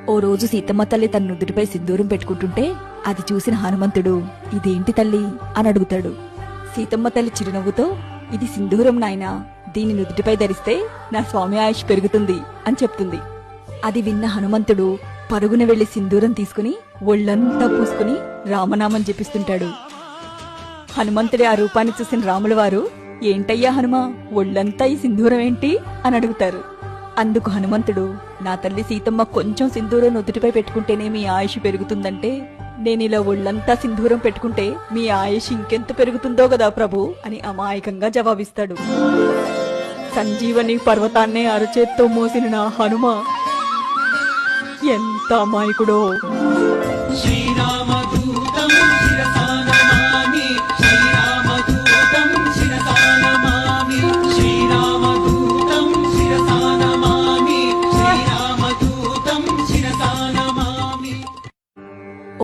ఓ రోజు సీతమ్మ తల్లి తన నుదుటిపై సింధూరం పెట్టుకుంటుంటే అది చూసిన హనుమంతుడు ఇదేంటి తల్లి అని అడుగుతాడు. సీతమ్మ తల్లి చిరునవ్వుతో ఇది సింధూరం నాయనా, దీని నుదుటిపై ధరిస్తే నా స్వామి ఆయుష్ పెరుగుతుంది అని చెప్తుంది. అది విన్న హనుమంతుడు పరుగున వెళ్లి సింధూరం తీసుకుని ఒళ్లంతా పూసుకుని రామనామం జపిస్తుంటాడు. హనుమంతుడి ఆ రూపాన్ని చూసిన రాముల వారు ఏంటయ్యా హనుమా, ఒళ్లంతా ఈ సింధూరం ఏంటి అని అడుగుతారు. అందుకు హనుమంతుడు నా తల్లి సీతమ్మ కొంచెం సింధూరం నుదుటిపై పెట్టుకుంటేనే మీ ఆయుష్ పెరుగుతుందంటే నేనిలా ఒళ్లంతా సింధూరం పెట్టుకుంటే మీ ఆయుష్ ఇంకెంత పెరుగుతుందో గదా ప్రభు అని అమాయకంగా జవాబిస్తాడు. సంజీవని పర్వతాన్నే అరచేత్తో మోసిన నా హనుమ ఎంత అమాయకుడో. శ్రీరామ